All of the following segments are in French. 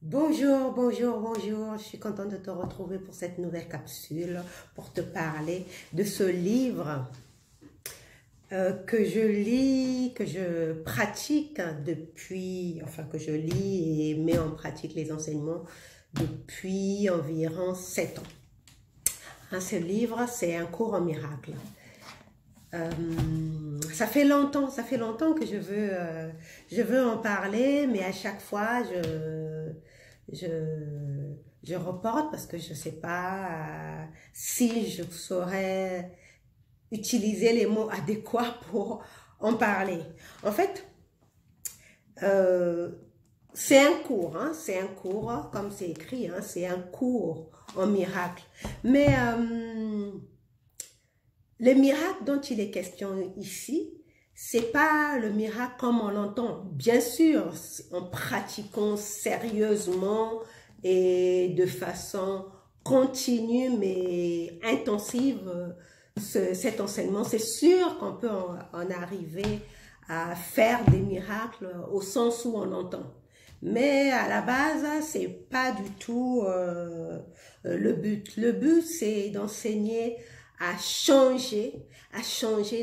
Bonjour, bonjour, bonjour. Je suis contente de te retrouver pour cette nouvelle capsule, pour te parler de ce livre que je lis, que je pratique depuis, enfin que je lis et mets en pratique les enseignements depuis environ 7 ans. Ce livre, c'est un cours en miracle. Ça fait longtemps que je veux en parler, mais à chaque fois, je, je reporte parce que je ne sais pas si je saurais utiliser les mots adéquats pour en parler. En fait, c'est un cours, comme c'est écrit, hein, c'est un cours en miracle. Mais le miracle dont il est question ici, c'est pas le miracle comme on l'entend. Bien sûr, en pratiquant sérieusement et de façon continue mais intensive cet enseignement, c'est sûr qu'on peut en arriver à faire des miracles au sens où on l'entend. Mais à la base, c'est pas du tout le but. Le but, c'est d'enseigner à changer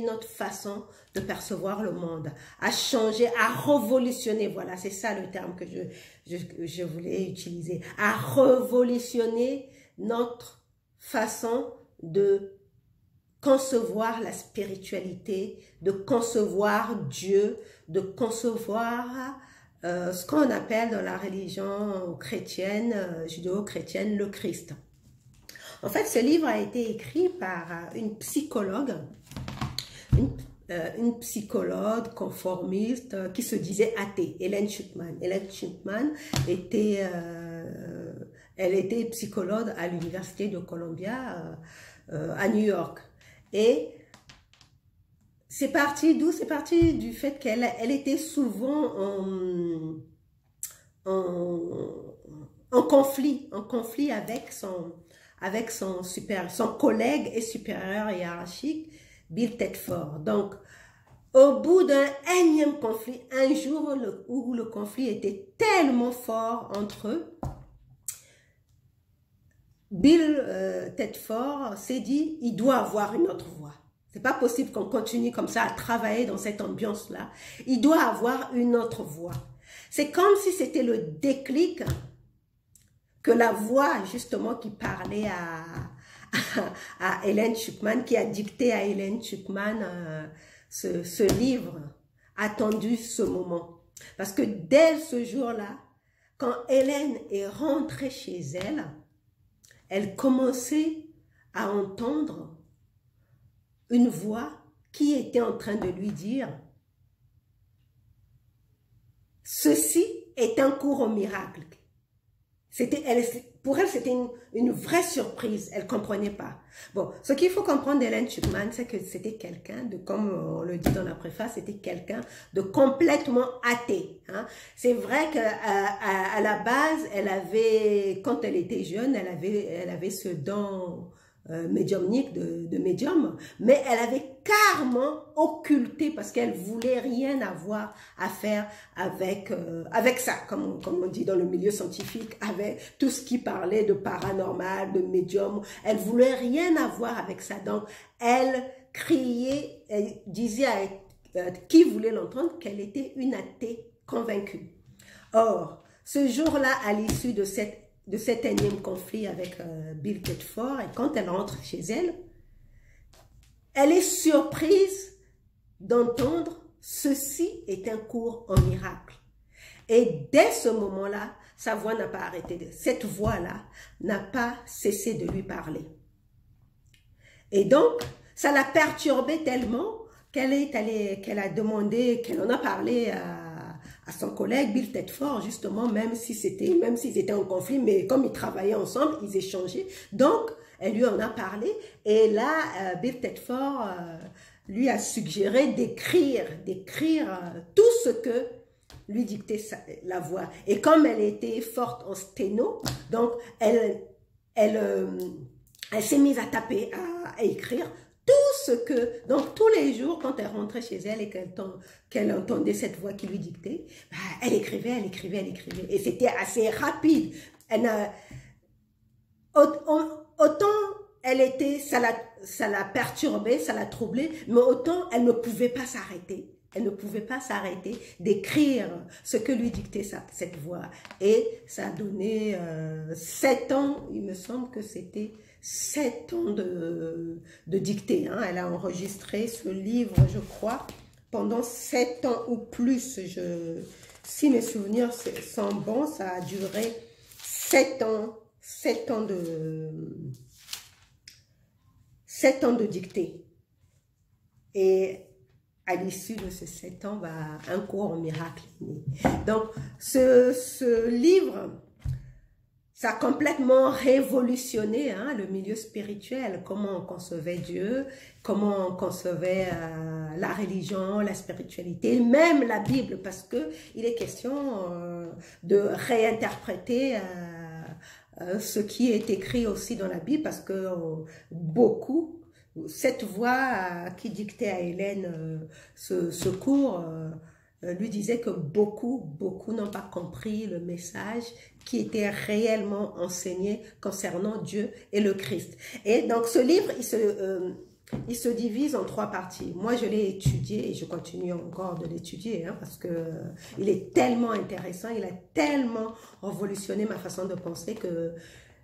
notre façon de percevoir le monde, à changer, à révolutionner, voilà, c'est ça le terme que je voulais utiliser, à révolutionner notre façon de concevoir la spiritualité, de concevoir Dieu, de concevoir ce qu'on appelle dans la religion chrétienne, judéo-chrétienne, le Christ. En fait, ce livre a été écrit par une psychologue, une psychologue conformiste qui se disait athée, Helen Schucman. Helen Schucman était, elle était psychologue à l'université de Columbia à New York. Et c'est parti d'où? C'est parti du fait qu'elle était souvent en conflit avec son collègue et supérieur hiérarchique, Bill Tedford. Donc, au bout d'un énième conflit, un jour où le conflit était tellement fort entre eux, Bill Tedford s'est dit, il doit avoir une autre voie. C'est pas possible qu'on continue comme ça à travailler dans cette ambiance-là. Il doit avoir une autre voie. C'est comme si c'était le déclic que la voix justement qui parlait à Helen Schucman, qui a dicté à Helen Schucman ce livre, a attendu ce moment. Parce que dès ce jour-là, quand Helen est rentrée chez elle, elle commençait à entendre une voix qui était en train de lui dire « Ceci est un cours au miracle ». Pour elle, c'était une vraie surprise. Elle ne comprenait pas. Bon, ce qu'il faut comprendre d'Helen Schucman, c'est que c'était quelqu'un de, comme on le dit dans la préface, c'était quelqu'un de complètement athée. Hein. C'est vrai qu'à la base, elle avait, quand elle était jeune, elle avait ce don médiumnique de médium, mais elle avait carrément occulté parce qu'elle voulait rien avoir à faire avec ça, comme on dit dans le milieu scientifique, avec tout ce qui parlait de paranormal, de médium. Elle voulait rien avoir avec ça. Donc, elle criait, elle disait à qui voulait l'entendre qu'elle était une athée convaincue. Or, ce jour-là, à l'issue de cet énième conflit avec Bill Tedford, et quand elle rentre chez elle, elle est surprise d'entendre « Ceci est un cours en miracle ». Et dès ce moment-là, sa voix n'a pas arrêté. Cette voix-là n'a pas cessé de lui parler. Et donc, ça l'a perturbée tellement qu'elle a demandé, qu'elle en a parlé à son collègue Bill Tedford, justement, même s'ils étaient en conflit, mais comme ils travaillaient ensemble, ils échangeaient. Donc, elle lui en a parlé, et là, Bill Tedford lui a suggéré d'écrire tout ce que lui dictait la voix. Et comme elle était forte en sténo, donc elle s'est mise à taper, à écrire tout ce que... Donc, tous les jours, quand elle rentrait chez elle et qu'elle entendait cette voix qui lui dictait, bah, elle écrivait, elle écrivait, elle écrivait. Et c'était assez rapide. Autant elle était, ça la perturbait, ça la troublait, mais autant elle ne pouvait pas s'arrêter. Elle ne pouvait pas s'arrêter d'écrire ce que lui dictait cette voix. Et ça a donné 7 ans, il me semble que c'était 7 ans de dictée. Hein. Elle a enregistré ce livre, je crois, pendant 7 ans ou plus. Si mes souvenirs sont bons, ça a duré 7 ans. 7 ans de dictée. Et à l'issue de ces 7 ans, un cours en miracle est né. Donc, ce livre, ça a complètement révolutionné le milieu spirituel, comment on concevait Dieu, comment on concevait la religion, la spiritualité, même la Bible, parce que il est question de réinterpréter ce qui est écrit aussi dans la Bible, parce que cette voix qui dictait à Hélène ce cours lui disait que beaucoup n'ont pas compris le message qui était réellement enseigné concernant Dieu et le Christ. Et donc ce livre, il se divise en 3 parties. Moi, je l'ai étudié et je continue encore de l'étudier parce que il est tellement intéressant, il a tellement révolutionné ma façon de penser que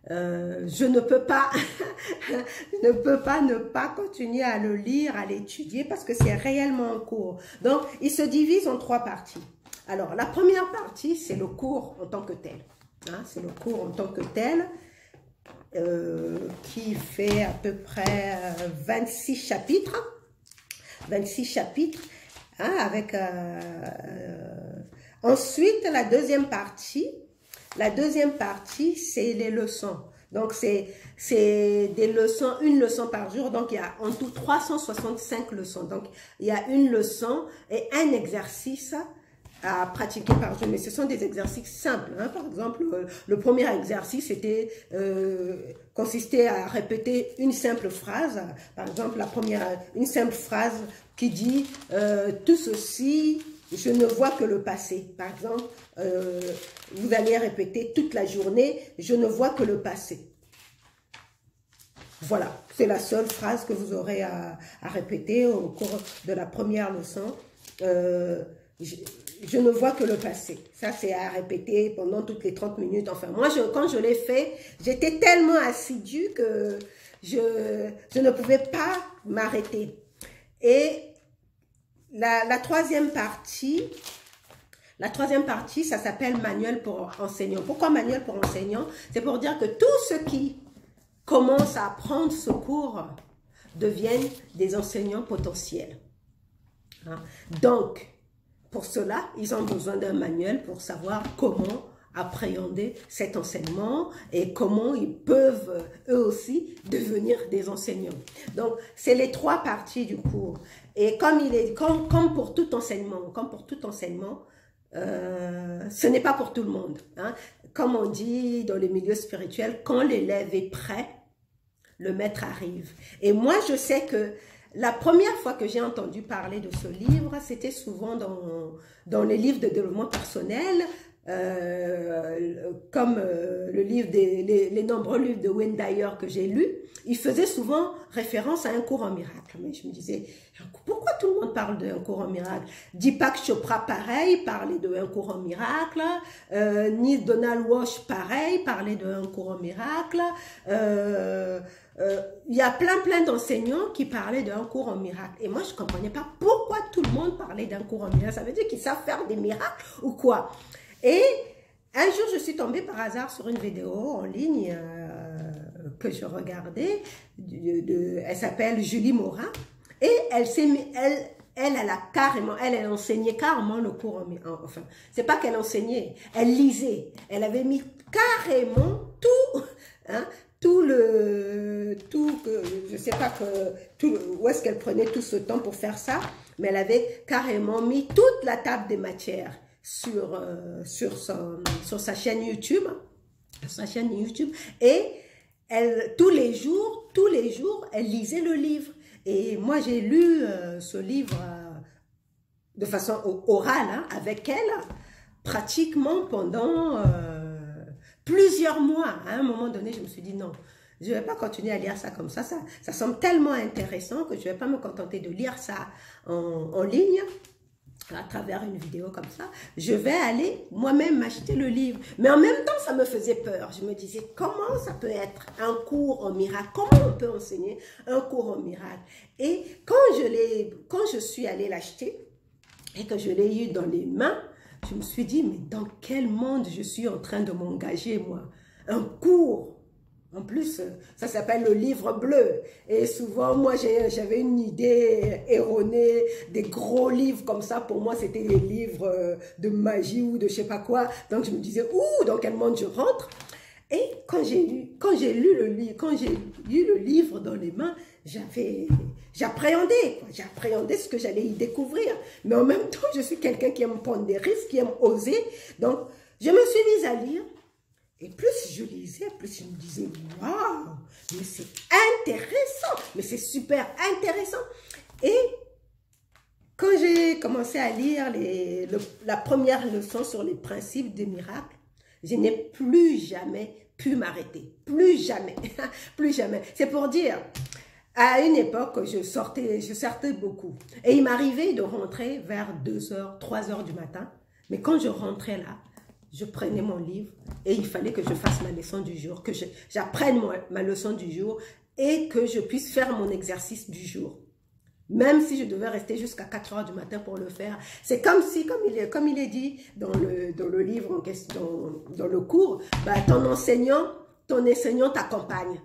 je ne peux pas ne pas continuer à le lire, à l'étudier parce que c'est réellement un cours. Donc, il se divise en 3 parties. Alors, la première partie, c'est le cours en tant que tel. C'est le cours en tant que tel. Qui fait à peu près 26 chapitres. 26 chapitres. Avec ensuite, la deuxième partie, c'est les leçons. Donc, c'est des leçons, une leçon par jour. Donc, il y a en tout 365 leçons. Donc, il y a une leçon et un exercice à pratiquer par jour, mais ce sont des exercices simples. Par exemple, le premier exercice consistait à répéter une simple phrase. Par exemple, une simple phrase qui dit tout ceci, je ne vois que le passé. Par exemple, vous allez répéter toute la journée, je ne vois que le passé. Voilà, c'est la seule phrase que vous aurez à répéter au cours de la première leçon. Je ne vois que le passé. Ça, c'est à répéter pendant toutes les 30 minutes. Enfin, moi, quand je l'ai fait, j'étais tellement assidue que je ne pouvais pas m'arrêter. Et la troisième partie, ça s'appelle manuel pour enseignants. Pourquoi manuel pour enseignants? C'est pour dire que tous ceux qui commencent à apprendre ce cours deviennent des enseignants potentiels. Donc, pour cela, ils ont besoin d'un manuel pour savoir comment appréhender cet enseignement et comment ils peuvent, eux aussi, devenir des enseignants. Donc, c'est les 3 parties du cours. Et comme pour tout enseignement, ce n'est pas pour tout le monde. Comme on dit dans les milieux spirituels, quand l'élève est prêt, le maître arrive. Et moi, je sais que la première fois que j'ai entendu parler de ce livre, c'était souvent dans les livres de développement personnel, comme les nombreux livres de Wayne Dyer que j'ai lus. Il faisait souvent référence à un cours en miracle. Mais je me disais, pourquoi tout le monde parle d'un cours en miracle? Deepak Chopra, pareil, parlait d'un cours en miracle. Neil Donald Walsh, pareil, parlait d'un cours en miracle. Il y a plein d'enseignants qui parlaient d'un cours en miracle. Et moi, je ne comprenais pas pourquoi tout le monde parlait d'un cours en miracle. Ça veut dire qu'ils savent faire des miracles ou quoi? Et un jour, je suis tombée par hasard sur une vidéo en ligne que je regardais. Elle s'appelle Julie Morin. Et elle enseignait carrément le cours en miracle. Enfin, c'est pas qu'elle enseignait, elle lisait. Elle avait mis carrément tout... je sais pas où est-ce qu'elle prenait tout ce temps pour faire ça, mais elle avait carrément mis toute la table des matières sur sa chaîne YouTube, et tous les jours, elle lisait le livre. Et moi, j'ai lu ce livre de façon orale, hein, avec elle, pratiquement pendant plusieurs mois. À un moment donné, je me suis dit non, je ne vais pas continuer à lire ça comme ça. Ça semble tellement intéressant que je ne vais pas me contenter de lire ça en ligne, à travers une vidéo comme ça. Je vais aller moi-même m'acheter le livre. Mais en même temps, ça me faisait peur. Je me disais, comment ça peut être un cours en miracle? Comment on peut enseigner un cours en miracle? Et quand je suis allée l'acheter, et que je l'ai eu dans les mains, je me suis dit, mais dans quel monde je suis en train de m'engager, moi? Un cours. En plus, ça s'appelle le livre bleu. Et souvent, moi, j'avais une idée erronée, des gros livres comme ça. Pour moi, c'était des livres de magie ou de je sais pas quoi. Donc, je me disais, ouh, dans quel monde je rentre? Et quand j'ai lu le livre dans les mains, j'appréhendais ce que j'allais y découvrir. Mais en même temps, je suis quelqu'un qui aime prendre des risques, qui aime oser. Donc, je me suis mise à lire. Et plus je lisais, plus je me disais, waouh, mais c'est intéressant, mais c'est super intéressant. Et quand j'ai commencé à lire la première leçon sur les principes des miracles, je n'ai plus jamais pu m'arrêter. Plus jamais. Plus jamais. C'est pour dire, à une époque, je sortais beaucoup. Et il m'arrivait de rentrer vers 2h, 3h du matin. Mais quand je rentrais là, je prenais mon livre et il fallait que je fasse ma leçon du jour, que j'apprenne ma leçon du jour et que je puisse faire mon exercice du jour. Même si je devais rester jusqu'à 4h du matin pour le faire. C'est comme si, comme il est dit dans le livre en question, dans le cours, bah, ton enseignant t'accompagne.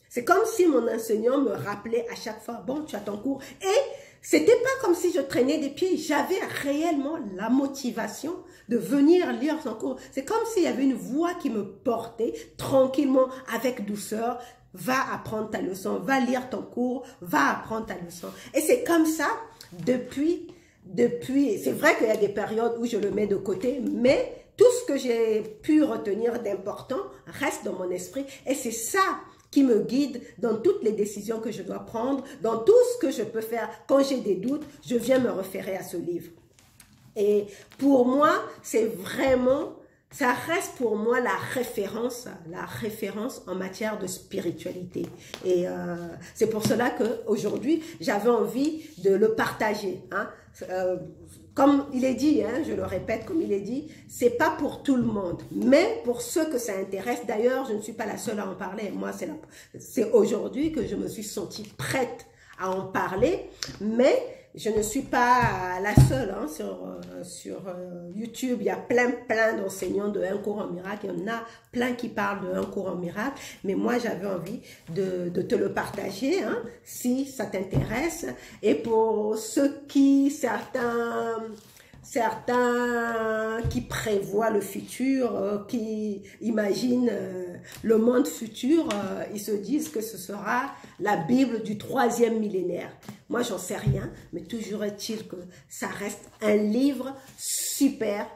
C'est comme si mon enseignant me rappelait à chaque fois, bon, tu as ton cours. Et c'était pas comme si je traînais des pieds. J'avais réellement la motivation de venir lire son cours. C'est comme s'il y avait une voix qui me portait tranquillement, avec douceur. Va apprendre ta leçon, va lire ton cours, va apprendre ta leçon. Et c'est comme ça depuis, c'est vrai qu'il y a des périodes où je le mets de côté, mais tout ce que j'ai pu retenir d'important reste dans mon esprit. Et c'est ça qui me guide dans toutes les décisions que je dois prendre, dans tout ce que je peux faire. Quand j'ai des doutes, je viens me référer à ce livre. Et pour moi, c'est vraiment, ça reste pour moi la référence en matière de spiritualité. Et c'est pour cela qu'aujourd'hui, j'avais envie de le partager. Hein. Comme il est dit, hein, je le répète, comme il est dit, c'est pas pour tout le monde, mais pour ceux que ça intéresse. D'ailleurs, je ne suis pas la seule à en parler. Moi, c'est aujourd'hui que je me suis sentie prête à en parler, mais je ne suis pas la seule. Hein, sur YouTube, il y a plein d'enseignants de un cours en miracle. Il y en a plein qui parlent de un cours en miracle. Mais moi, j'avais envie de te le partager, hein, si ça t'intéresse. Et pour ceux certains qui prévoient le futur, qui imaginent le monde futur, ils se disent que ce sera la Bible du 3e millénaire. Moi, j'en sais rien, mais toujours est-il que ça reste un livre super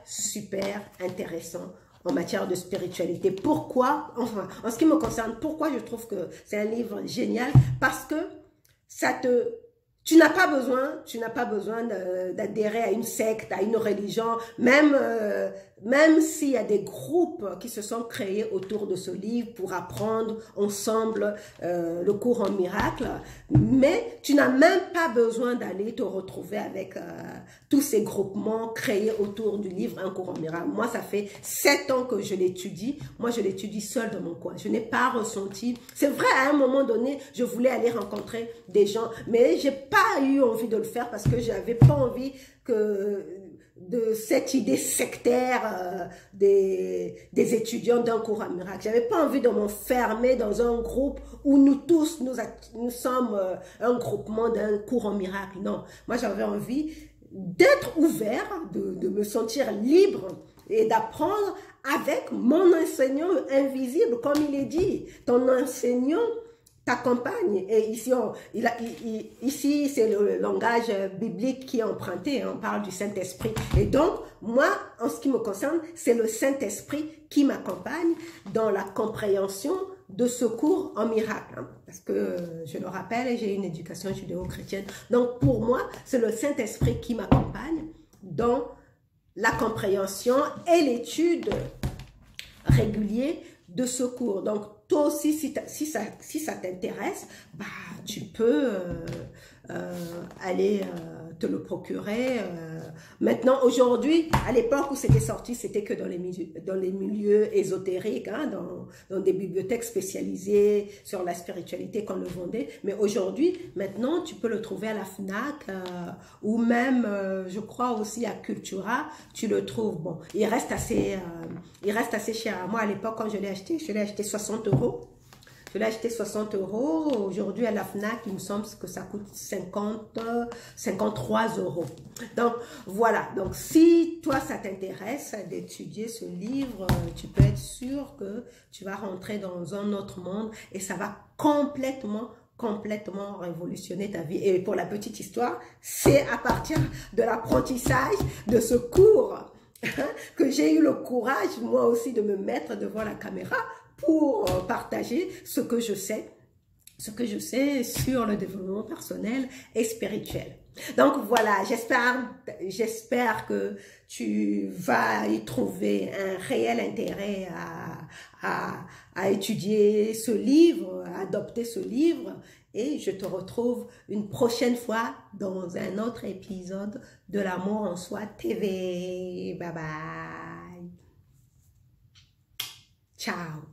intéressant en matière de spiritualité. Pourquoi? Enfin, en ce qui me concerne, pourquoi je trouve que c'est un livre génial? Parce que tu n'as pas besoin d'adhérer à une secte, à une religion, même s'il y a des groupes qui se sont créés autour de ce livre pour apprendre ensemble le cours en miracle, mais tu n'as même pas besoin d'aller te retrouver avec tous ces groupements créés autour du livre Un cours en miracle. Moi, ça fait 7 ans que je l'étudie. Moi, je l'étudie seule dans mon coin. Je n'ai pas ressenti. C'est vrai, à un moment donné, je voulais aller rencontrer des gens, mais j'ai pas eu envie de le faire parce que j'avais pas envie de cette idée sectaire des étudiants d'un cours en miracle. J'avais pas envie de m'enfermer dans un groupe où nous tous, nous sommes un groupement d'un cours en miracle. Non, moi j'avais envie d'être ouvert, de me sentir libre et d'apprendre avec mon enseignant invisible, comme il est dit. Ton enseignant t'accompagne. Et ici, c'est le langage biblique qui est emprunté. On parle du Saint-Esprit. Et donc, moi, en ce qui me concerne, c'est le Saint-Esprit qui m'accompagne dans la compréhension de secours en miracle, hein, parce que, je le rappelle, j'ai une éducation judéo-chrétienne. Donc, pour moi, c'est le Saint-Esprit qui m'accompagne dans la compréhension et l'étude régulière de secours. Donc, toi aussi, si ça t'intéresse, bah, tu peux aller te le procurer. Maintenant, aujourd'hui, à l'époque où c'était sorti, c'était que dans les milieux ésotériques, hein, dans des bibliothèques spécialisées sur la spiritualité qu'on le vendait. Mais aujourd'hui, maintenant, tu peux le trouver à la FNAC ou même, je crois aussi à Cultura, tu le trouves. Bon, il reste assez cher. Moi, à l'époque, quand je l'ai acheté 60 €. Je l'ai acheté 60 €. Aujourd'hui, à la FNAC, il me semble que ça coûte 53 €. Donc, voilà. Donc, si toi, ça t'intéresse d'étudier ce livre, tu peux être sûr que tu vas rentrer dans un autre monde et ça va complètement révolutionner ta vie. Et pour la petite histoire, c'est à partir de l'apprentissage de ce cours que j'ai eu le courage, moi aussi, de me mettre devant la caméra pour partager ce que je sais sur le développement personnel et spirituel. Donc voilà, j'espère que tu vas y trouver un réel intérêt à étudier ce livre, à adopter ce livre, et je te retrouve une prochaine fois dans un autre épisode de l'Amour en Soi TV. Bye bye. Ciao.